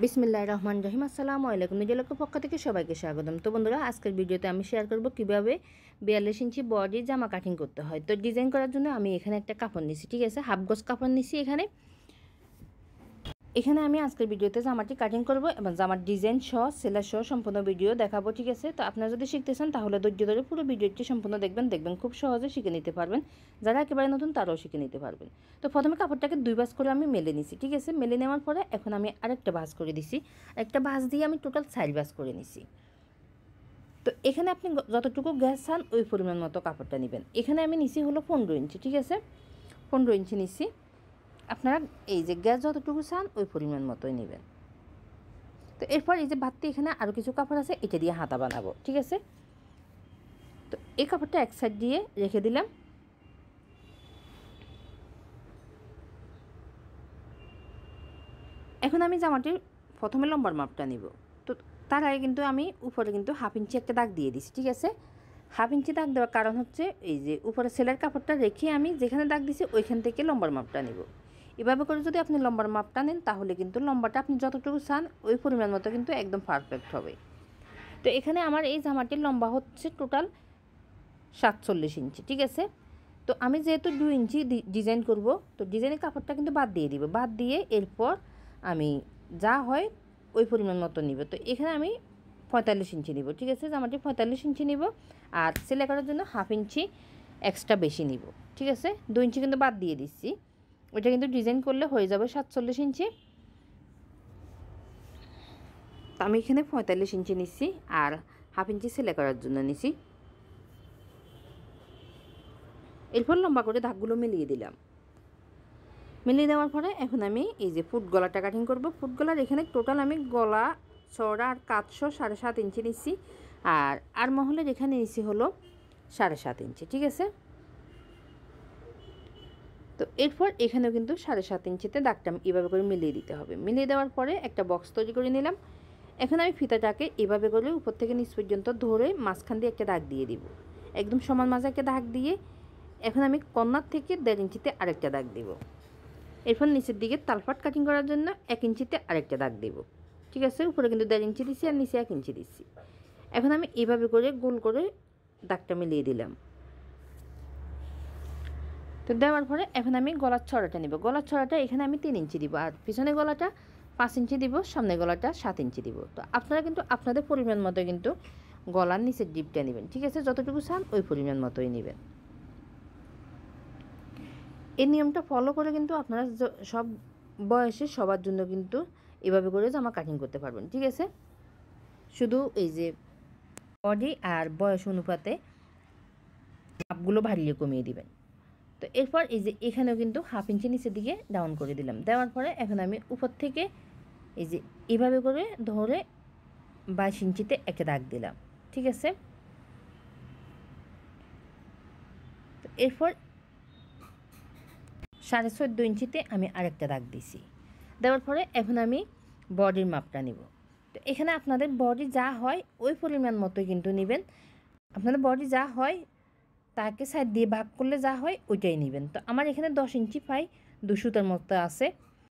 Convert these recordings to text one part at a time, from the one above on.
বিসমিল্লাহির রহমানির রহিম। আসসালামু আলাইকুম। নিজের পক্ষ থেকে সবাইকে স্বাগতম। তো বন্ধুরা, আজকের ভিডিওতে আমি শেয়ার করব কিভাবে 42 ইঞ্চি বডি জামা কাটিং করতে হয়। তো ডিজাইন করার জন্য আমি এখানে একটা কাপড় নিছি, ঠিক আছে, হাফ গজ কাপড় নিছি। এখানে আমি আজকের ভিডিওতে জামাটি কাটিং করব এবং জামার ডিজাইন সহ সেলাই সহ সম্পূর্ণ ভিডিও দেখাবো, ঠিক আছে। তো আপনারা যদি শিখতে চান তাহলে ধৈর্য ধরে পুরো ভিডিওটি সম্পূর্ণ দেখবেন খুব সহজে শিখে নিতে পারবেন। যারা একেবারে নতুন তারাও শিখে নিতে পারবেন। তো প্রথমে কাপড়টাকে 2 ভাঁজ করে আমি মেলে নিছি, ঠিক আছে। মেলে নেওয়ার পরে এখন আমি আরেকটা ভাঁজ করে দিছি। একটা ভাঁজ দিয়ে আমি টোটাল 4 ভাঁজ করে নিছি। তো এখানে আপনি যতটুকু গ্যাস চান ওই পরিমাণ মতো কাপড়টা নেবেন। এখানে আমি নিছি হলো 15 ইঞ্চি, ঠিক আছে, 15 ইঞ্চি নিছি। আপনারা এই যে গ্যাস যতটুকু চান ওই পরিমাণ মতোই নেবেন। তো এরপর এই যে বাড়তি এখানে আরও কিছু কাপড় আছে, এটা দিয়ে হাতা বানাবো, ঠিক আছে। তো এই কাপড়টা এক সাইড দিয়ে রেখে দিলাম। এখন আমি জামাটির প্রথমে লম্বার মাপটা নিব। তো তার আগে কিন্তু আমি উপরে কিন্তু 1/2 ইঞ্চি একটা দাগ দিয়ে দিছি, ঠিক আছে। 1/2 ইঞ্চি দাগ দেওয়ার কারণ হচ্ছে এই যে উপরে সেলাইয়ের কাপড়টা রেখে আমি যেখানে দাগ দিছি ওইখান থেকে লম্বার মাপটা নিব। এভাবে করে যদি আপনি লম্বার মাপটা নেন তাহলে কিন্তু লম্বাটা আপনি যতটুকু চান ওই পরিমাণ মতো কিন্তু একদম পারফেক্ট হবে। তো এখানে আমার এই জামাটির লম্বা হচ্ছে টোটাল 47 ইঞ্চি, ঠিক আছে। তো আমি যেহেতু 2 ইঞ্চি ডিজাইন করব, তো ডিজাইনের কাপড়টা কিন্তু বাদ দিয়ে দিব। বাদ দিয়ে এরপর আমি যা হয় ওই পরিমাণ মতো নিব। তো এখানে আমি 45 ইঞ্চি নিব, ঠিক আছে। জামাটি 45 ইঞ্চি নিব আর সেলাই করার জন্য 1/2 ইঞ্চি এক্সট্রা বেশি নিব, ঠিক আছে। 2 ইঞ্চি কিন্তু বাদ দিয়ে দিচ্ছি, ওইটা কিন্তু ডিজাইন করলে হয়ে যাবে 47 ইঞ্চি। তো আমি এখানে 45 ইঞ্চি নিচ্ছি আর 1/2 ইঞ্চি সেলাই করার জন্য নিছি। এরপর লম্বা করে দাগগুলো মিলিয়ে দিলাম। মিলিয়ে দেওয়ার পরে এখন আমি এই যে ফুট গলাটা কাটিং করব। ফুট গলার এখানে টোটাল আমি গলা চওড়া আর কাঁধসহ 7.5 ইঞ্চি নিচ্ছি আর মহলের এখানে নিচ্ছি হলো 7.5 ইঞ্চি, ঠিক আছে। তো এরপর এখানেও কিন্তু 7.5 ইঞ্চিতে দাগটা এভাবে করে মিলিয়ে দিতে হবে। মিলিয়ে দেওয়ার পরে একটা বক্স তৈরি করে নিলাম। এখন আমি ফিতাটাকে এভাবে করে উপর থেকে নিচ পর্যন্ত ধরে মাঝখান দিয়ে একটা দাগ দিয়ে দিব, একদম সমান মাঝে একটা দাগ দিয়ে এখন আমি কর্নার থেকে 1.5 ইঞ্চিতে আরেকটা দাগ দিব। এরপর নিচের দিকে তালপাট কাটিং করার জন্য 1 ইঞ্চিতে আরেকটা দাগ দেব, ঠিক আছে। উপরে কিন্তু 1.5 ইঞ্চি দিচ্ছি আর নিচে 1 ইঞ্চি দিচ্ছি। এখন আমি এভাবে করে গোল করে দাগটা মিলিয়ে দিলাম। তো দেওয়ার পরে এখন আমি গলার ছড়াটা নিব। গলার ছড়াটা এখানে আমি 3 ইঞ্চি দিব আর পিছনে গলাটা 5 ইঞ্চি দিব, সামনে গলাটা 7 ইঞ্চি দিব। তো আপনারা কিন্তু আপনাদের পরিমাণ মতো কিন্তু গলার নিচের ডিপটা নেবেন, ঠিক আছে। যতটুকু চান ওই পরিমাণ মতোই নেবেন। এই নিয়মটা ফলো করে কিন্তু আপনারা সব বয়সে সবার জন্য কিন্তু এভাবে করে জামা কাটিং করতে পারবেন, ঠিক আছে। শুধু এই যে বডি আর বয়স অনুপাতে মাপগুলো বাড়িয়ে কমিয়ে দিবেন। তো এরপর এই যে এখানেও কিন্তু 1/2 ইঞ্চি নিচের দিকে ডাউন করে দিলাম। দেওয়ার পরে এখন আমি উপর থেকে এই যে এভাবে করে ধরে 22 ইঞ্চিতে একটা দাগ দিলাম, ঠিক আছে। তো এরপর 14.5 ইঞ্চিতে আমি আরেকটা দাগ দিছি। দেওয়ার পরে এখন আমি বডির মাপটা নিব। তো এখানে আপনাদের বডি যা হয় ওই পরিমাণ মতো কিন্তু নেবেন। আপনাদের বডি যা হয় তাকে সাইড দিয়ে ভাগ করলে যা হয় ওইটাই নেবেন। তো আমার এখানে 10 ইঞ্চি পাই 2 সুতার মতো আছে।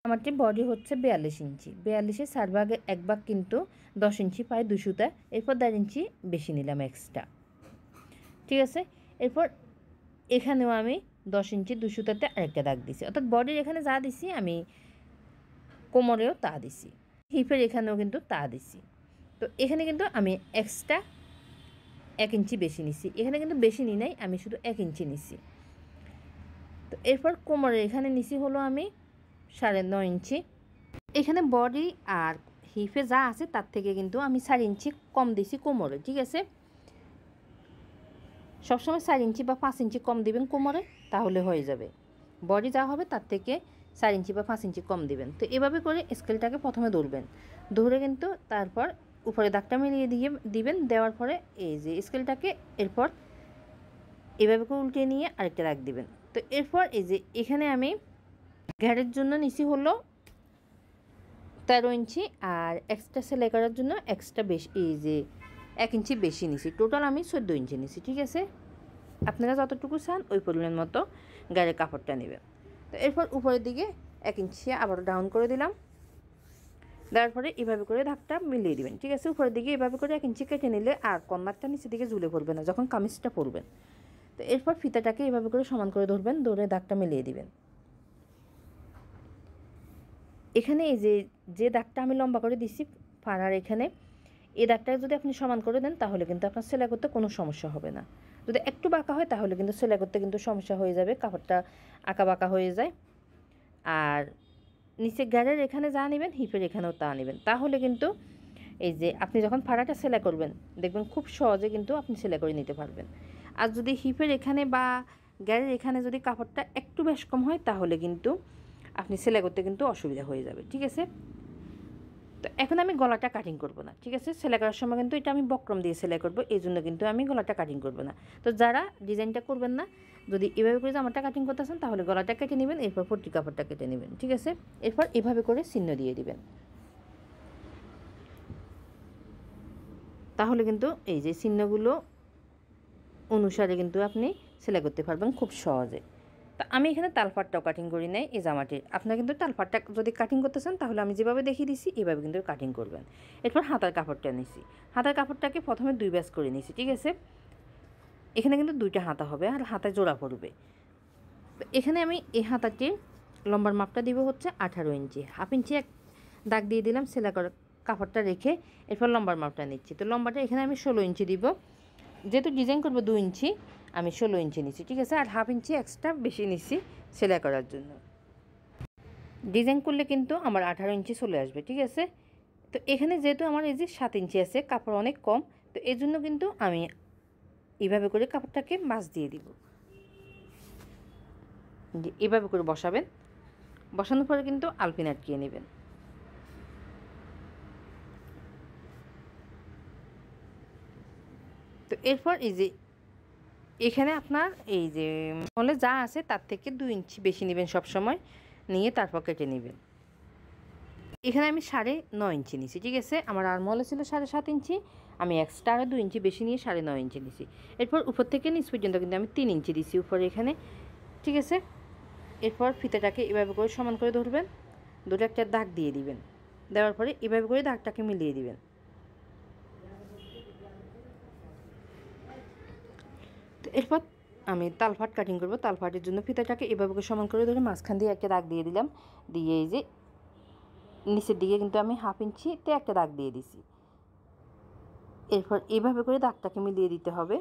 আমারটি বডি হচ্ছে 42 ইঞ্চি, 42-এর 4 ভাগে 1 ভাগ কিন্তু 10 ইঞ্চি পাই 2 সুতা। এরপর 1.5 ইঞ্চি বেশি নিলাম এক্সট্রা, ঠিক আছে। এরপর এখানেও আমি 10 ইঞ্চি 2 সুতাতে আরেকটা দাগ দিছি, অর্থাৎ বডির এখানে যা দিছি আমি কোমরেও তা দিছি, হিপের এখানেও কিন্তু তা দিছি। তো এখানে কিন্তু আমি এক্সট্রা 1 ইঞ্চি বেশি নিছি, এখানে কিন্তু বেশি নিই নাই, আমি শুধু 1 ইঞ্চি নিছি। তো এরপর কোমরের এখানে নিছি হলো আমি 9.5 ইঞ্চি। এখানে বডি আর হিপে যা আছে তার থেকে কিন্তু আমি 4 ইঞ্চি কম দিছি কোমরে, ঠিক আছে। সবসময় 4 ইঞ্চি বা 5 ইঞ্চি কম দিবেন কোমরে, তাহলে হয়ে যাবে। বডি যা হবে তার থেকে 4 ইঞ্চি বা 5 ইঞ্চি কম দিবেন। তো এভাবে করে স্কেলটাকে প্রথমে ধরবেন, ধরে কিন্তু তারপর উপরে দাগটা মিলিয়ে দিবেন। দেওয়ার পরে এই যে স্কেলটাকে এরপর এভাবে করে উল্টে নিয়ে আরেকটা দাগ দিবেন। তো এরপর এই যে এখানে আমি ঘেরের জন্য নিচি হলো 13 ইঞ্চি আর এক্সট্রা সেলাই করার জন্য এক্সট্রা বেশি এই যে 1 ইঞ্চি বেশি নিছি। টোটাল আমি 14 ইঞ্চি নিছি, ঠিক আছে। আপনারা যতটুকু চান ওই পরিমাণ মতো গায়ের কাপড়টা নেবেন। তো এরপর উপরের দিকে 1 ইঞ্চি আবার ডাউন করে দিলাম। দেওয়ার পরে এভাবে করে দাগটা মিলিয়ে দিবেন, ঠিক আছে। উপরের দিকে এভাবে করে 1 ইঞ্চি কেটে নিলে আর কর্নারটা নিচের দিকে ঝুলে পড়বে না যখন কামিজটা পরবেন। তো এরপর ফিতাটাকে এভাবে করে সমান করে ধরবেন, ধরে দাগটা মিলিয়ে দিবেন। এখানে এই যে দাগটা আমি লম্বা করে দিছি ফাড়ার এখানে, এই দাগটা যদি আপনি সমান করে দেন তাহলে কিন্তু আপনার সেলাই করতে কোনো সমস্যা হবে না। যদি একটু বাঁকা হয় তাহলে কিন্তু সেলাই করতে কিন্তু সমস্যা হয়ে যাবে, কাপড়টা আঁকা বাঁকা হয়ে যায়। আর নিচে গ্যারের এখানে যা নেবেন হিপের এখানেও তা নেবেন, তাহলে কিন্তু এই যে আপনি যখন ফাড়াটা সেলাই করবেন দেখবেন খুব সহজে কিন্তু আপনি সেলাই করে নিতে পারবেন। আর যদি হিপের এখানে বা গ্যারের এখানে যদি কাপড়টা একটু বেশ কম হয় তাহলে কিন্তু আপনি সেলাই করতে কিন্তু অসুবিধা হয়ে যাবে, ঠিক আছে। তো এখন আমি গলাটা কাটিং করব না, ঠিক আছে। সেলাই করার সময় কিন্তু এটা আমি বক্রম দিয়ে সেলাই করব, এই জন্য কিন্তু আমি গলাটা কাটিং করব না। তো যারা ডিজাইনটা করবেন না, যদি এভাবে করে জামাটা কাটিং করতেছেন তাহলে গলাটা কেটে নেবেন, এরপর পট্টি কাপড়টা কেটে নেবেন, ঠিক আছে। এরপর এভাবে করে চিহ্ন দিয়ে দিবেন, তাহলে কিন্তু এই যে চিহ্নগুলো অনুসারে কিন্তু আপনি সেলাই করতে পারবেন খুব সহজে। তা আমি এখানে তালপাটটাও কাটিং করি নাই এই জামাটির। আপনারা কিন্তু তালপাটটা যদি কাটিং করতে চান তাহলে আমি যেভাবে দেখিয়ে দিচ্ছি এভাবে কিন্তু কাটিং করবেন। এরপর হাতার কাপড়টা নিছি, হাতার কাপড়টাকে প্রথমে 2 ব্যাচ করে নিছি, ঠিক আছে। এখানে কিন্তু 2টা হাতা হবে আর হাতায় জোড়া পড়বে। এখানে আমি এই হাতাটির লম্বার মাপটা দিব হচ্ছে 18 ইঞ্চি, হাফ ইঞ্চি এক দাগ দিয়ে দিলাম সেলাই করা কাপড়টা রেখে। এরপর লম্বার মাপটা নিচ্ছি, তো লম্বাটা এখানে আমি 16 ইঞ্চি দিব, যেহেতু ডিজাইন করবো 2 ইঞ্চি আমি 16 ইঞ্চি নিচ্ছি, ঠিক আছে। আর হাফ ইঞ্চি এক্সট্রা বেশি নিচ্ছি সেলাই করার জন্য। ডিজাইন করলে কিন্তু আমার 18 ইঞ্চি চলে আসবে, ঠিক আছে। তো এখানে যেহেতু আমার এই যে 7 ইঞ্চি আছে, কাপড় অনেক কম, তো এই জন্য কিন্তু আমি এইভাবে করে কাপড়টাকে মাছ দিয়ে দিব, এভাবে করে বসাবেন। বসানোর পরে কিন্তু আলপিন আটকিয়ে নেবেন। তো এরপর এই যে এখানে আপনার এই যে মলে যা আছে তার থেকে 2 ইঞ্চি বেশি নেবেন সব সময়, নিয়ে তারপর কেটে নেবেন। এখানে আমি 9.5 ইঞ্চি নিছি, ঠিক আছে। আমার আর মলে ছিল 7.5 ইঞ্চি, আমি এক্সট্রা 2 ইঞ্চি বেশি নিয়ে 9.5 ইঞ্চি নিছি। এরপর উপর থেকে নিচ পর্যন্ত কিন্তু আমি 3 ইঞ্চি দিছি উপরে এখানে, ঠিক আছে। এরপর ফিতাটাকে এভাবে করে সমান করে ধরবেন, ধরে একটা দাগ দিয়ে দিবেন, দেওয়ার পরে এভাবে করে দাগটাকে মিলিয়ে দিবেন। তো এরপর আমি তালপাট কাটিং করব, তালপাটের জন্য ফিতাটাকে এভাবে করে সমান করে ধরে মাঝখান দিয়ে একটা দাগ দিয়ে দিলাম, দিয়ে এই যে নিচের দিকে কিন্তু আমি হাফ ইঞ্চিতে একটা দাগ দিয়ে দিছি। এরপর এইভাবে করে দাগটাকে মিলিয়ে দিতে হবে।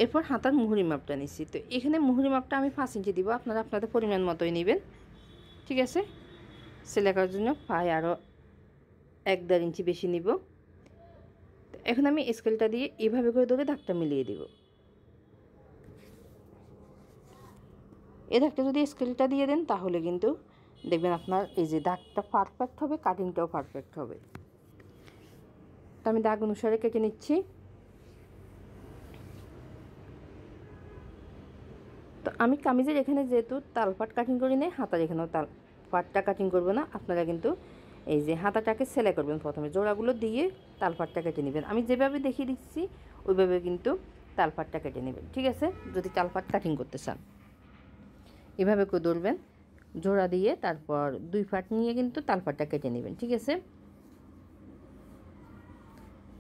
এরপর হাতার মুহুরি মাপটা নিচ্ছি, তো এখানে মুহুরি মাপটা আমি 5 ইঞ্চি দিব, আপনারা আপনাদের পরিমাণ মতোই নেবেন, ঠিক আছে। সেলাই করার জন্য পায়ে আরও 1.5 ইঞ্চি বেশি নিব। তো এখন আমি স্কেলটা দিয়ে এইভাবে করে ধরে দাগটা মিলিয়ে দিব। এই দাগটা যদি স্কেলটা দিয়ে দেন তাহলে কিন্তু দেখবেন আপনার এই যে দাগটা পারফেক্ট হবে, কাটিংটাও পারফেক্ট হবে। তো আমি দাগ অনুসারে কেটে নিচ্ছি। তো আমি কামিজের এখানে যেহেতু তালপাট কাটিং করি নাই, হাতার এখানেও তালপাটটা কাটিং করব না। আপনারা কিন্তু এই যে হাতাটাকে সেলাই করবেন, প্রথমে জোড়াগুলো দিয়ে তালপাটটা কেটে নেবেন। আমি যেভাবে দেখিয়ে দিচ্ছি ওইভাবে কিন্তু তালপাটটা কেটে নেবেন, ঠিক আছে। যদি তালপাট কাটিং করতে চান এভাবে করে ধরবেন, জোড়া দিয়ে তারপর 2 পাট নিয়ে কিন্তু তালপাটটা কেটে নেবেন, ঠিক আছে।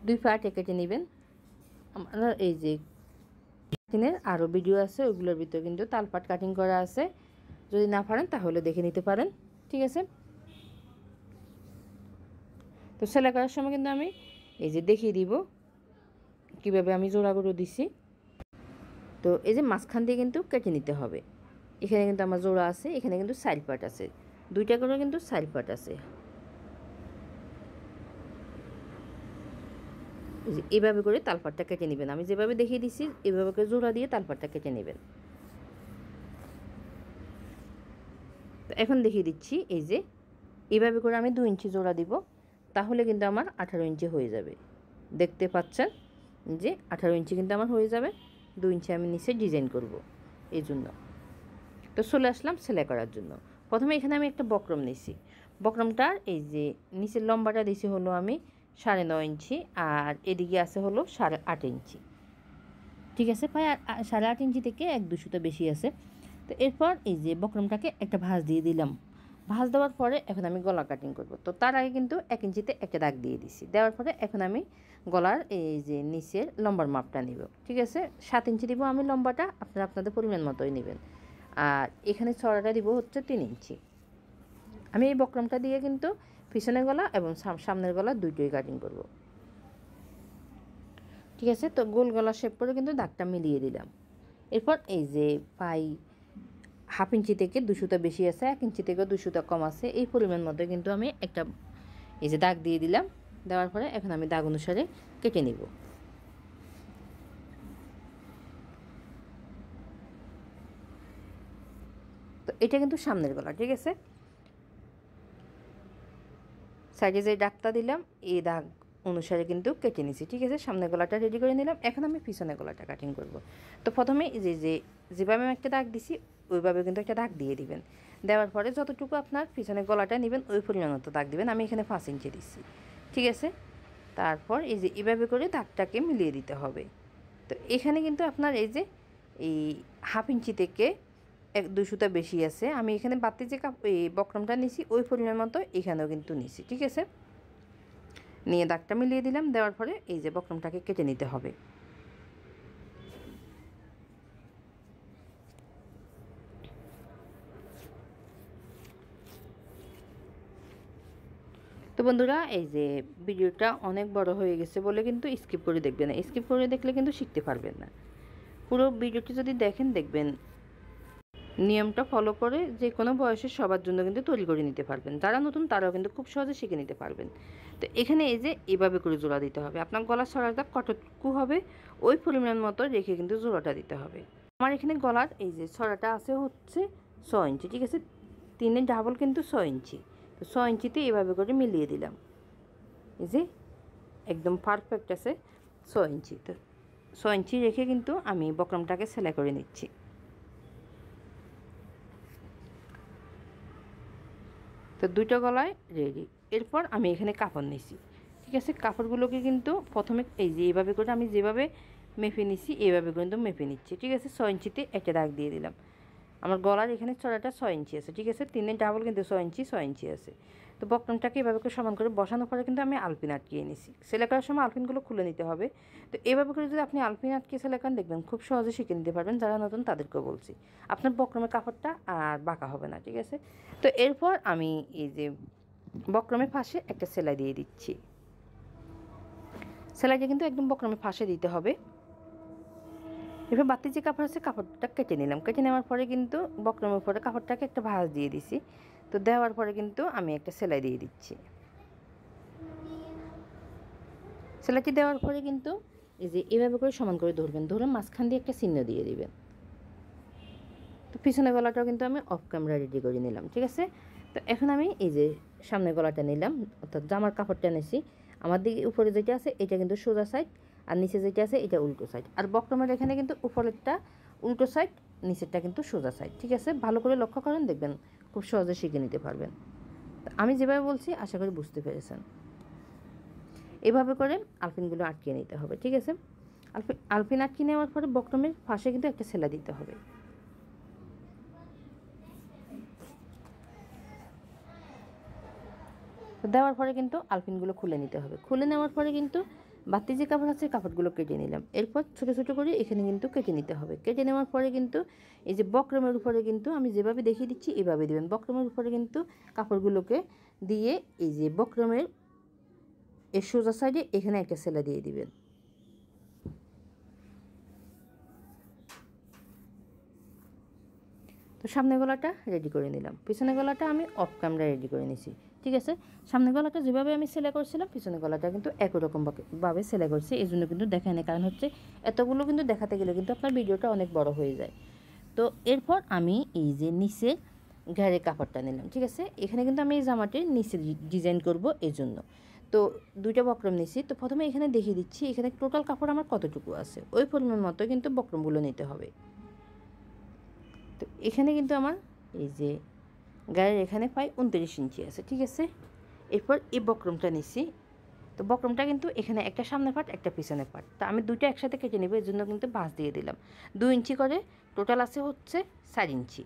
2 পাটে কেটে নেবেন। আমরা এই যে কাটিংয়ের আরও ভিডিও আছে, ওইগুলোর ভিতরে কিন্তু তালপাট কাটিং করা আছে, যদি না পারেন তাহলে দেখে নিতে পারেন, ঠিক আছে। তো সেলাই করার সময় কিন্তু আমি এই যে দেখিয়ে দিব কীভাবে আমি জোড়াগুলো দিছি। তো এই যে মাঝখান দিয়ে কিন্তু কেটে নিতে হবে। এখানে কিন্তু আমার জোড়া আছে, এখানে কিন্তু সাইড পার্ট আছে, 2টা করে কিন্তু সাইড পার্ট আছে। এভাবে করে তালপাটটা কেটে নেবেন, আমি যেভাবে দেখিয়ে দিচ্ছি এভাবে করে জোড়া দিয়ে তালপাটটা কেটে নেবেন। তো এখন দেখিয়ে দিচ্ছি এই যে এইভাবে করে আমি 2 ইঞ্চি জোড়া দিব, তাহলে কিন্তু আমার 18 ইঞ্চি হয়ে যাবে। দেখতে পাচ্ছেন যে 18 ইঞ্চি কিন্তু আমার হয়ে যাবে। 2 ইঞ্চি আমি নিচে ডিজাইন করব এই জন্য। তো চলে আসলাম সেলাই করার জন্য। প্রথমে এখানে আমি একটা বক্রম নিছি, বক্রমটার এই যে নিচের লম্বাটা দিছি হলো আমি 9.5 ইঞ্চি, আর এদিকে আছে হলো 8.5 ইঞ্চি। ঠিক আছে, প্রায় 8.5 ইঞ্চি থেকে 1-2 সুতো বেশি আছে। তো এরপর এই যে বক্রমটাকে একটা ভাঁজ দিয়ে দিলাম। ভাঁজ দেওয়ার পরে এখন আমি গলা কাটিং করব। তো তার আগে কিন্তু 1 ইঞ্চিতে একটা দাগ দিয়ে দিছি। দেওয়ার পরে এখন আমি গলার এই যে নিচের লম্বার মাপটা নিব। ঠিক আছে, 7 ইঞ্চি দিব আমি লম্বাটা, আপনারা আপনাদের পরিমাণ মতোই নেবেন। আর এখানে চড়াটা দিব হচ্ছে 3 ইঞ্চি। আমি এই বক্রমটা দিয়ে কিন্তু পিছনের গলা এবং সামনের গলা দুটোই কাটিং করব। ঠিক আছে, তো গোল গলা শেপ করে কিন্তু দাগটা মিলিয়ে দিলাম। এরপর এই যে পাই 1/2 ইঞ্চি থেকে 2 সুতা বেশি আছে, 1 ইঞ্চি থেকে 2 সুতা কম আছে, এই পরিমাণ মতো কিন্তু আমি একটা এই যে দাগ দিয়ে দিলাম। দেওয়ার পরে এখন আমি দাগ অনুসারে কেটে নিব। তো এটা কিন্তু সামনের গলা। ঠিক আছে, সাইডে যে দাগটা দিলাম এই দাগ অনুসারে কিন্তু কেটে নিছি। ঠিক আছে, সামনের গলাটা রেডি করে নিলাম। এখন আমি পিছনের গলাটা কাটিং করব। তো প্রথমে যেভাবে আমি একটা দাগ দিছি ওইভাবে কিন্তু একটা দাগ দিয়ে দিবেন। দেওয়ার পরে যতটুকু আপনার পিছনের গলাটা নেবেন ওই পরিমাণ মতো দাগ দিবেন। আমি এখানে 5 ইঞ্চি দিচ্ছি। ঠিক আছে, তারপর এই যে এভাবে করে দাগটাকে মিলিয়ে দিতে হবে। তো এখানে কিন্তু আপনার এই 1/2 ইঞ্চি থেকে 1-2 সুতা বেশি আছে, আমি এখানে বাড়তি যে এই বক্রমটা নিছি ওই পরিমাণ মতো এখানেও কিন্তু নিছি। ঠিক আছে, নিয়ে দাগটা মিলিয়ে দিলাম। দেওয়ার পরে এই যে বক্রমটাকে কেটে নিতে হবে। তো বন্ধুরা, এই যে ভিডিওটা অনেক বড় হয়ে গেছে বলে কিন্তু স্কিপ করে দেখবেন না। স্কিপ করে দেখলে কিন্তু শিখতে পারবেন না। পুরো ভিডিওটি যদি দেখবেন নিয়মটা ফলো করে যে কোনো বয়সের সবার জন্য কিন্তু তৈরি করে নিতে পারবেন। যারা নতুন তারাও কিন্তু খুব সহজে শিখে নিতে পারবেন। তো এখানে এই যে এভাবে করে জোড়া দিতে হবে। আপনার গলার ছড়াটা কতটুকু হবে ওই পরিমাণ মতো রেখে কিন্তু জোড়াটা দিতে হবে। আমার এখানে গলার এই যে ছড়াটা আছে হচ্ছে 6 ইঞ্চি। ঠিক আছে, 3-এর ডাবল কিন্তু 6 ইঞ্চি। তো 6 ইঞ্চিতে এভাবে করে মিলিয়ে দিলাম। এই যে একদম পারফেক্ট আছে 6 ইঞ্চি। তো 6 ইঞ্চি রেখে কিন্তু আমি বক্রমটাকে সেলাই করে নিচ্ছি। তো দুটো গলায় রেডি। এরপর আমি এখানে কাপড় নিছি। ঠিক আছে, কাপড়গুলোকে কিন্তু প্রথমে এই যে এইভাবে করে আমি যেভাবে মেপে নিছি এইভাবে কিন্তু মেপে নিচ্ছি। ঠিক আছে, 6 ইঞ্চিতে একটা দাগ দিয়ে দিলাম। আমার গলার এখানে চড়াটা 6 ইঞ্চি আছে। ঠিক আছে, 3-এর ডাবল কিন্তু 6 ইঞ্চি আছে। তো বক্রমটাকে এভাবে করে সমান করে বসানোর পরে কিন্তু আমি আলপিন আটকিয়ে নিছি। সেলাই করার সময় আলপিনগুলো খুলে নিতে হবে। তো এভাবে করে যদি আপনি আলপিন আটকিয়ে সেলাই করেন দেখবেন খুব সহজে শিখে নিতে পারবেন। যারা নতুন তাদেরকেও বলছি, আপনার বক্রমের কাপড়টা আর বাঁকা হবে না। ঠিক আছে, তো এরপর আমি এই যে বক্রমের ফাঁসে একটা সেলাই দিয়ে দিচ্ছি। সেলাইটা কিন্তু একদম বক্রমের ফাঁসে দিতে হবে। এবার বাড়তি যে কাপড় আছে কাপড়টা কেটে নিলাম। কেটে নেওয়ার পরে কিন্তু বক্রমের উপরে কাপড়টাকে একটা ভাঁজ দিয়ে দিছি। তো দেওয়ার পরে কিন্তু আমি একটা সেলাই দিয়ে দিচ্ছি। সেলাইটি দেওয়ার পরে কিন্তু এই যে এভাবে করে সমান করে ধরবেন, ধরে মাঝখান দিয়ে একটা চিহ্ন দিয়ে দিবেন। তো পিছনের গলাটাও কিন্তু আমি অফ ক্যামেরা রেডি করে নিলাম। ঠিক আছে, তো এখন আমি এই যে সামনের গলাটা নিলাম, অর্থাৎ জামার কাপড়টা নিয়েছি। আমার দিকে উপরে যেটা আছে এটা কিন্তু সোজা সাইড, আর নিচে যেটা আছে এটা উল্টো সাইড। আর বক্রমের এখানে কিন্তু উপরেরটা উল্টো সাইড, নিচেরটা কিন্তু সোজা সাইড। ঠিক আছে, ভালো করে লক্ষ্য করেন, দেখবেন খুব সহজে শিখে নিতে পারবেন। তো আমি যেভাবে বলছি আশা করি বুঝতে পেরেছেন। এভাবে করে আলপিনগুলো আটকিয়ে নিতে হবে। ঠিক আছে, আলপিন আটকিয়ে নেওয়ার পরে বক্রমের ফাঁসে কিন্তু একটা সেলাই দিতে হবে। তো দেওয়ার পরে কিন্তু আলপিনগুলো খুলে নিতে হবে। খুলে নেওয়ার পরে কিন্তু বাড়তি যে কাপড় আছে কাপড়গুলো কেটে নিলাম। এরপর ছোটো ছোটো করে এখানে কিন্তু কেটে নিতে হবে। কেটে নেওয়ার পরে কিন্তু এই যে বক্রমের উপরে কিন্তু আমি যেভাবে দেখিয়ে দিচ্ছি এভাবে দেবেন। বক্রমের উপরে কিন্তু কাপড়গুলোকে দিয়ে এই যে বক্রমের এর সোজা সাইডে এখানে একটা সেলাই দিয়ে দিবেন। তো সামনের গলাটা রেডি করে নিলাম। পিছনের গলাটা আমি অফ ক্যামেরা রেডি করে নিছি। ঠিক আছে, সামনের গলাটা যেভাবে আমি সেলাই করছিলাম পিছনের গলাটা কিন্তু একই রকমভাবে সেলাই করছি। এই জন্য কিন্তু দেখায় না, কারণ হচ্ছে এতগুলো কিন্তু দেখাতে গেলে কিন্তু আপনার ভিডিওটা অনেক বড় হয়ে যায়। তো এরপর আমি এই যে নিচে ঘেরের কাপড়টা নিলাম। ঠিক আছে, এখানে কিন্তু আমি এই জামাটির নিচে ডিজাইন করব এই জন্য। তো দুইটা বক্রম নিছি। তো প্রথমে এখানে দেখিয়ে দিচ্ছি এখানে টোটাল কাপড় আমার কতটুকু আছে, ওই পরিমাণ মতো কিন্তু বক্রমগুলো নিতে হবে। তো এখানে কিন্তু আমার এই যে গায়ের এখানে প্রায় 29 ইঞ্চি আছে। ঠিক আছে, এরপর এই বক্রমটা নিছি, তো বক্রমটা কিন্তু এখানে একটা সামনের পার্ট একটা পিছনের পার্ট, তো আমি দুটো একসাথে কেটে নেব, এর জন্য কিন্তু ভাঁজ দিয়ে দিলাম। 2 ইঞ্চি করে টোটাল আছে হচ্ছে 4 ইঞ্চি,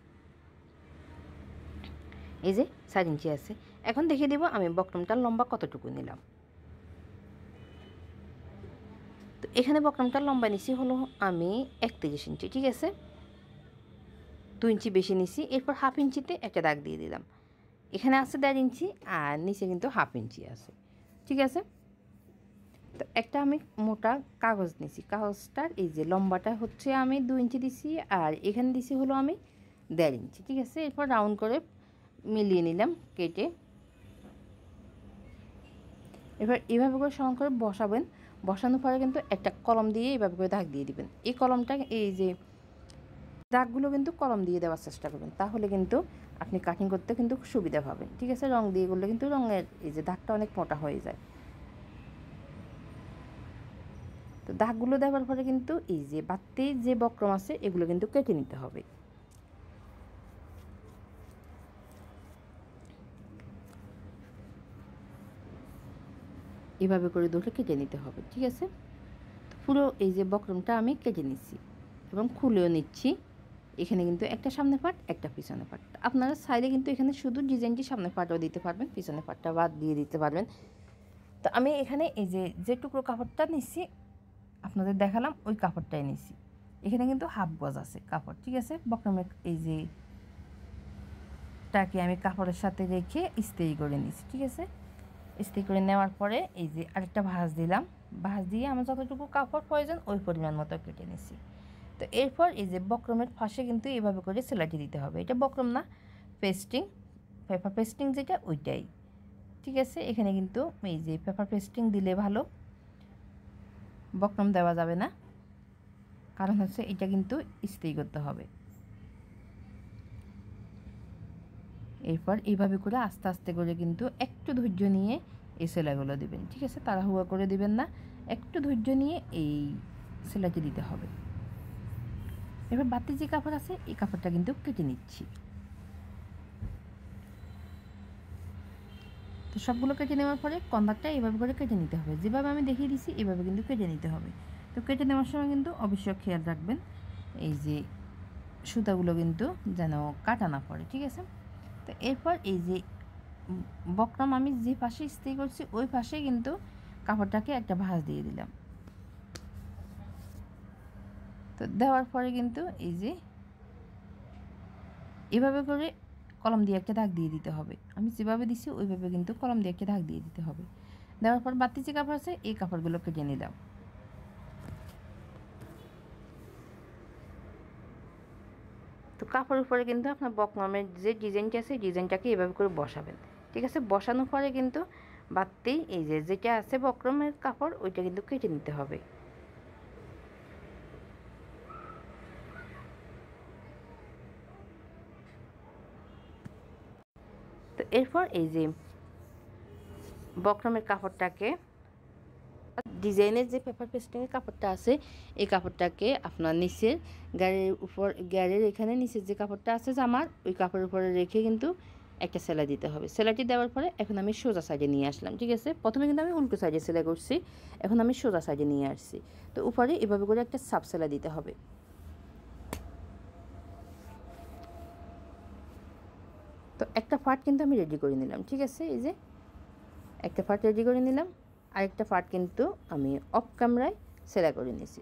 এই যে 4 ইঞ্চি আছে। এখন দেখিয়ে দেবো আমি বক্রমটার লম্বা কতটুকু নিলাম। তো এখানে বক্রমটার লম্বা নিছি হলো আমি 31 ইঞ্চি, ঠিক আছে, 2 ইঞ্চি বেশি নিছি। এরপর হাফ ইঞ্চিতে একটা দাগ দিয়ে দিলাম। এখানে আছে 1.5 ইঞ্চি আর নিচে কিন্তু হাফ ইঞ্চি আছে, ঠিক আছে। তো একটা আমি মোটা কাগজ নিছি, কাগজটার এই যে লম্বাটা হচ্ছে আমি 2 ইঞ্চি দিছি আর এখানে দিছি হলো আমি 1.5 ইঞ্চি, ঠিক আছে। এরপর রাউন্ড করে মিলিয়ে নিলাম কেটে। এবার এভাবে করে সমান করে বসাবেন, বসানোর পরে কিন্তু একটা কলম দিয়ে এভাবে করে দাগ দিয়ে দিবেন। এই কলমটা এই যে দাগগুলো কিন্তু কলম দিয়ে দেওয়ার চেষ্টা করবেন, তাহলে কিন্তু আপনি কাটিং করতে কিন্তু সুবিধা পাবেন, ঠিক আছে। রং দিয়ে করলে কিন্তু রঙের এই যে দাগটা অনেক মোটা হয়ে যায়। তো দাগগুলো দেওয়ার পরে কিন্তু এই যে বাড়তি যে বক্রম আছে এগুলো কিন্তু কেটে নিতে হবে। এভাবে করে ধরে কেটে নিতে হবে, ঠিক আছে। তো পুরো এই যে বক্রমটা আমি কেটে নিচ্ছি এবং খুলেও নিচ্ছি। এখানে কিন্তু একটা সামনে পার্ট একটা পিছনে পার্ট, আপনারা চাইলে কিন্তু এখানে শুধু ডিজাইনটি সামনে পার্টও দিতে পারবেন, পিছনে পার্টটা বাদ দিয়ে দিতে পারবেন। তো আমি এখানে এই যে টুকরো কাপড়টা নিচ্ছি আপনাদের দেখালাম, ওই কাপড়টাই নিচ্ছি। এখানে কিন্তু হাফ গজ আছে কাপড়, ঠিক আছে। বক্রমের এই যে টাকে আমি কাপড়ের সাথে রেখে ইস্ত্রি করে নিচ্ছি, ঠিক আছে। ইস্ত্রি করে নেওয়ার পরে এই যে আরেকটা ভাঁজ দিলাম, ভাঁজ দিয়ে আমার যতটুকু কাপড় প্রয়োজন ওই পরিমাণ মতো কেটে নিছি। তো এরপর এই যে বক্রমের ফাঁসে কিন্তু এইভাবে করে সেলাইটি দিতে হবে। এটা বক্রম না, পেস্টিং, পেপার পেস্টিং যেটা ওইটাই, ঠিক আছে। এখানে কিন্তু এই যে পেপার পেস্টিং দিলে ভালো, বক্রম দেওয়া যাবে না, কারণ হচ্ছে এটা কিন্তু ইস্ত্রি করতে হবে। এরপর এইভাবে করে আস্তে আস্তে করে কিন্তু একটু ধৈর্য নিয়ে এই সেলাইগুলো দেবেন, ঠিক আছে। তাড়াহুড়া করে দিবেন না, একটু ধৈর্য নিয়ে এই সেলাইটি দিতে হবে। এবার বাড়তি যে কাপড় আছে এই কাপড়টা কিন্তু কেটে নিচ্ছি। তো সবগুলো কেটে নেওয়ার পরে কন্দারটা এইভাবে করে কেটে নিতে হবে, যেভাবে আমি দেখিয়ে দিচ্ছি এইভাবে কিন্তু কেটে নিতে হবে। তো কেটে নেওয়ার সময় কিন্তু অবশ্যই খেয়াল রাখবেন এই যে সুতাগুলো কিন্তু যেন কাটা না পড়ে, ঠিক আছে। তো এরপর এই যে বক্রম আমি যে পাশে ইস্ত্রি করছি ওই পাশে কিন্তু কাপড়টাকে একটা ভাঁজ দিয়ে দিলাম। তো দেওয়ার পরে কিন্তু এই যে এভাবে করে কলম দিয়ে একটা দাগ দিয়ে দিতে হবে। আমি যেভাবে দিচ্ছি ওইভাবে কিন্তু কলম দিয়ে একটা দাগ দিয়ে দিতে হবে। দেওয়ার পর বাড়তি যে কাপড় আছে এই কাপড়গুলো কেটে নিলাম। তো কাপড়ের উপরে কিন্তু আপনার বক্রমের যে ডিজাইনটা আছে ডিজাইনটাকে এভাবে করে বসাবেন, ঠিক আছে। বসানোর পরে কিন্তু বাড়তি এই যে যেটা আছে বক্রমের কাপড় ওইটা কিন্তু কেটে নিতে হবে। তো এরপর এই যে বক্রমের কাপড়টাকে ডিজাইনের যে পেপার পেস্টিংয়ের কাপড়টা আছে এই কাপড়টাকে আপনার নিচের গাড়ির উপর গাড়ির এখানে নিচের যে কাপড়টা আছে জামার ওই কাপড়ের উপরে রেখে কিন্তু একটা সেলাই দিতে হবে। সেলাইটি দেওয়ার পরে এখন আমি সোজা সাইডে নিয়ে আসলাম, ঠিক আছে। প্রথমে কিন্তু আমি উল্টো সাইডে সেলাই করছি, এখন আমি সোজা সাইডে নিয়ে আসছি। তো উপরে এভাবে করে একটা সাব সেলাই দিতে হবে। তো একটা পার্ট কিন্তু আমি রেডি করে নিলাম, ঠিক আছে। এই যে একটা পার্ট রেডি করে নিলাম, আরেকটা পার্ট কিন্তু আমি অফ ক্যামেরায় সেলাই করে নিয়েছি।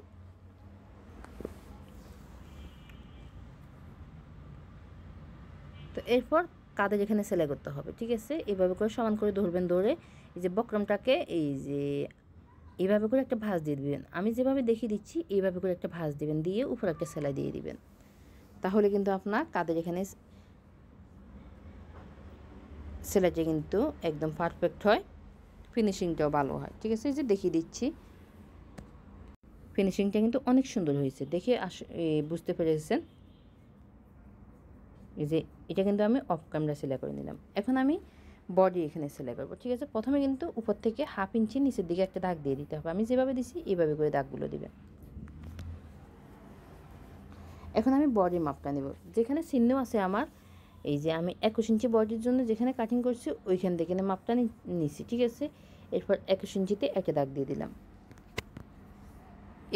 তো এরপর কাঁধে এখানে সেলাই করতে হবে, ঠিক আছে। এইভাবে করে সমান করে ধরবেন, ধরে এই যে বক্রমটাকে এই যে এইভাবে করে একটা ভাঁজ দিয়ে দিবেন। আমি যেভাবে দেখিয়ে দিচ্ছি এইভাবে করে একটা ভাঁজ দিবেন, দিয়ে উপর একটা সেলাই দিয়ে দিবেন, তাহলে কিন্তু আপনার কাঁধের এখানে সেলাইটা কিন্তু একদম পারফেক্ট হয়, ফিনিশিংটাও ভালো হয়, ঠিক আছে। এই যে দেখিয়ে দিচ্ছি ফিনিশিংটা কিন্তু অনেক সুন্দর হয়েছে, দেখে বুঝতে পেরেছেন। এই যে এটা কিন্তু আমি অফ ক্যামেরা সেলাই করে নিলাম। এখন আমি বডি এখানে সেলাই করবো, ঠিক আছে। প্রথমে কিন্তু উপর থেকে হাফ ইঞ্চি নিচের দিকে একটা দাগ দিয়ে দিতে হবে। আমি যেভাবে দিছি এইভাবে করে দাগগুলো দিবেন। এখন আমি বডির মাপটা নেব, যেখানে চিহ্ন আছে আমার এই যে আমি 21 ইঞ্চি বডির জন্য যেখানে কাটিং করছি ওইখান থেকে মাপটা নিছি, ঠিক আছে। এরপর 21 ইঞ্চিতে একটা দাগ দিয়ে দিলাম।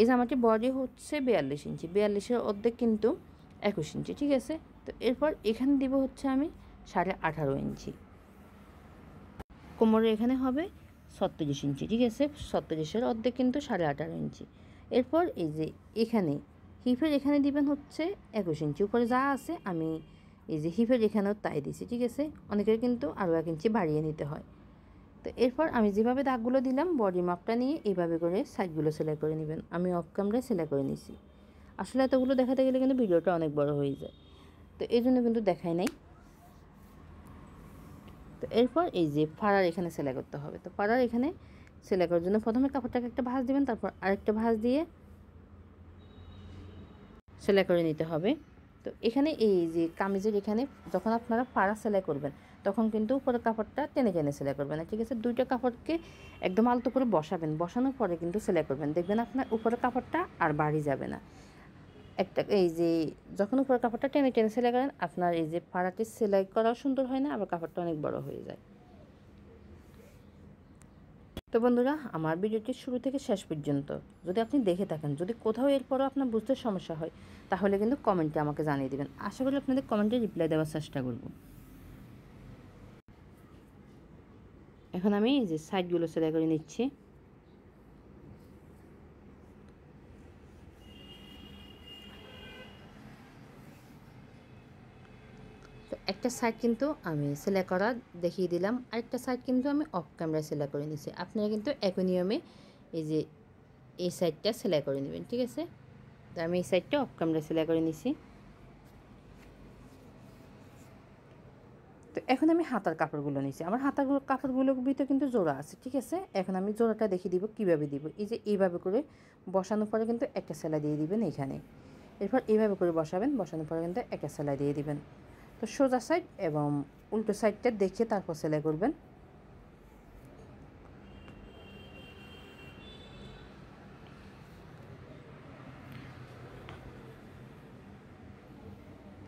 এই জামাটি বডি হচ্ছে 42 ইঞ্চি, 42-এর অর্ধেক কিন্তু 21 ইঞ্চি, ঠিক আছে। তো এরপর এখানে দিব হচ্ছে আমি 18.5 ইঞ্চি, কোমরের এখানে হবে 36 ইঞ্চি, ঠিক আছে। 36-এর অর্ধেক কিন্তু 18.5 ইঞ্চি। এরপর এই যে এখানে হিপের এখানে দিবেন হচ্ছে 21 ইঞ্চি, উপরে যা আছে আমি এই যে হিপের এখানেও তাই দিছি, ঠিক আছে। অনেকের কিন্তু আরও 1 ইঞ্চি বাড়িয়ে নিতে হয়। তো এরপর আমি যেভাবে দাগগুলো দিলাম বডি মাপটা নিয়ে এইভাবে করে সাইডগুলো সেলাই করে নেবেন। আমি অফ ক্যামেরায় সেলাই করে নিছি। আসলে এতগুলো দেখাতে গেলে কিন্তু ভিডিওটা অনেক বড় হয়ে যায়, তো এই জন্য কিন্তু দেখাই নাই। তো এরপর এই যে ফাড়ার এখানে সেলাই করতে হবে। তো ফাড়ার এখানে সেলাই করার জন্য প্রথমে কাপড়টাকে একটা ভাঁজ দিবেন, তারপর আরেকটা ভাঁজ দিয়ে সেলাই করে নিতে হবে। তো এখানে এই যে কামিজের এখানে যখন আপনারা ফাড়া সেলাই করবেন তখন কিন্তু উপরের কাপড়টা টেনে টেনে সেলাই করবেন না, ঠিক আছে। দুইটা কাপড়কে একদম আলতো করে বসাবেন, বসানোর পরে কিন্তু সেলাই করবেন, দেখবেন আপনার উপরের কাপড়টা আর বাড়ি যাবে না। একটা এই যে যখন উপরের কাপড়টা টেনে টেনে সেলাই করেন আপনার এই যে ফাড়াটি সেলাই করাও সুন্দর হয় না, আবার কাপড়টা অনেক বড় হয়ে যায়। তো বন্ধুরা, আমার ভিডিওটি শুরু থেকে শেষ পর্যন্ত যদি আপনি দেখে থাকেন, যদি কোথাও এরপরও আপনার বুঝতে সমস্যা হয় তাহলে কিন্তু কমেন্টে আমাকে জানিয়ে দেবেন। আশা করি আপনাদের কমেন্টে রিপ্লাই দেওয়ার চেষ্টা করব। এখন আমি এই যে সাইডগুলো সেলাই করে নিচ্ছি। তো একটা সাইড কিন্তু আমি সেলাই করা দেখিয়ে দিলাম, আরেকটা সাইড কিন্তু আমি অফ ক্যামেরায় সেলাই করে নিচ্ছি। আপনারা কিন্তু একই নিয়মে এই যে এই সাইডটা সেলাই করে নেবেন, ঠিক আছে। তো আমি এই সাইডটা অফ ক্যামেরায় সেলাই করে নিছি। তো এখন আমি হাতার কাপড়গুলো নিচ্ছি। আমার হাতার কাপড়গুলোর ভিতরে কিন্তু জোড়া আছে, ঠিক আছে। এখন আমি জোড়াটা দেখিয়ে দিব কীভাবে দিব। এই যে এইভাবে করে বসানোর পরে কিন্তু একটা সেলাই দিয়ে দিবেন এখানে। এরপর এইভাবে করে বসাবেন, বসানোর পরে কিন্তু একটা সেলাই দিয়ে দিবেন। তো সোজা সাইড এবং উল্টো সাইডটা দেখে তারপর সেলাই করবেন।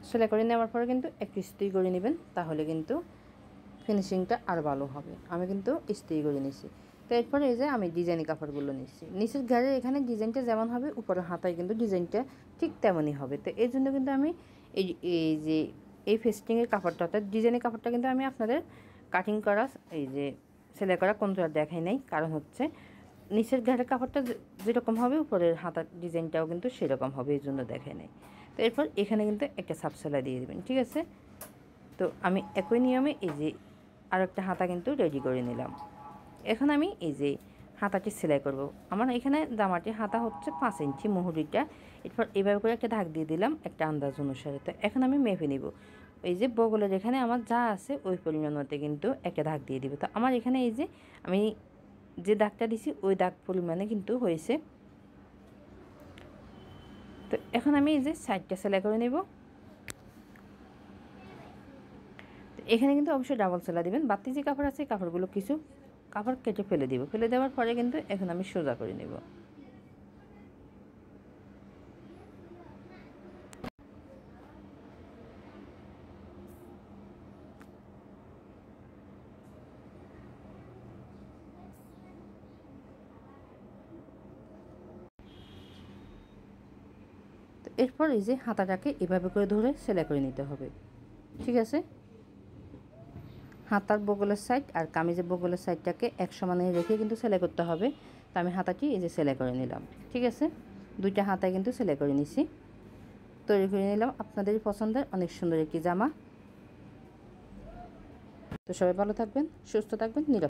সেলাই করে নেওয়ার পরে কিন্তু একটু ইস্ত্রি করে নেবেন, তাহলে কিন্তু ফিনিশিংটা আর ভালো হবে। আমি কিন্তু ইস্ত্রি করে নিছি। তো এরপরে এই যে আমি ডিজাইনি কাপড়গুলো নিচ্ছি। নিচের ঘাড়ের এখানে ডিজাইনটা যেমন হবে উপরের হাতায় কিন্তু ডিজাইনটা ঠিক তেমনই হবে। তো এই জন্য কিন্তু আমি এই যে এই ফেস্টিংয়ের কাপড়টা অর্থাৎ ডিজাইনের কাপড়টা কিন্তু আমি আপনাদের কাটিং করা এই যে সেলাই করা কোনটা দেখাই নাই, কারণ হচ্ছে নিচের ঘাড়ের কাপড়টা যেরকম হবে উপরের হাতার ডিজাইনটাও কিন্তু সেরকম হবে, এই জন্য দেখাই নাই। তো এরপর এখানে কিন্তু একটা সাপ সেলাই দিয়ে দেবেন, ঠিক আছে। তো আমি একই নিয়মে এই যে আর একটা হাতা কিন্তু রেডি করে নিলাম। এখন আমি এই যে হাতাটি সেলাই করব। আমার এখানে জামাটির হাতা হচ্ছে 5 ইঞ্চি মুহুরিটা। এরপর এভাবে করে একটা দাগ দিয়ে দিলাম একটা আন্দাজ অনুসারে। তো এখন আমি মেপে নিব। এই যে বগলের এখানে আমার যা আছে ওই পরিমাণ মতো কিন্তু একটা দাগ দিয়ে দিব। তো আমার এখানে এই যে আমি যে দাগটা দিছি ওই দাগ পরিমাণে কিন্তু হয়েছে। তো এখন আমি এই যে সাইডটা সেলাই করে নেব। এখানে কিন্তু অবশ্যই ডাবল সেলাই দিবেন। বাড়তি যে কাপড় আছে কাপড়গুলো কিছু কাপড় কেটে ফেলে দিব। ফেলে দেওয়ার পরে কিন্তু এখন আমি সোজা করে নেব। তো এরপর এই যে হাতাটাকে এভাবে করে ধরে সেলাই করে নিতে হবে, ঠিক আছে। হাতার বগলের সাইড আর কামিজের বগলের সাইডটাকে এক সমানে রেখে কিন্তু সেলাই করতে হবে। তো আমি হাতাটি এই যে সেলাই করে নিলাম, ঠিক আছে। দুইটা হাতায় কিন্তু সেলাই করে নিছি, তৈরি করে নিলাম আপনাদের পছন্দের অনেক সুন্দর একটি জামা। তো সবাই ভালো থাকবেন, সুস্থ থাকবেন, নিরাপদ।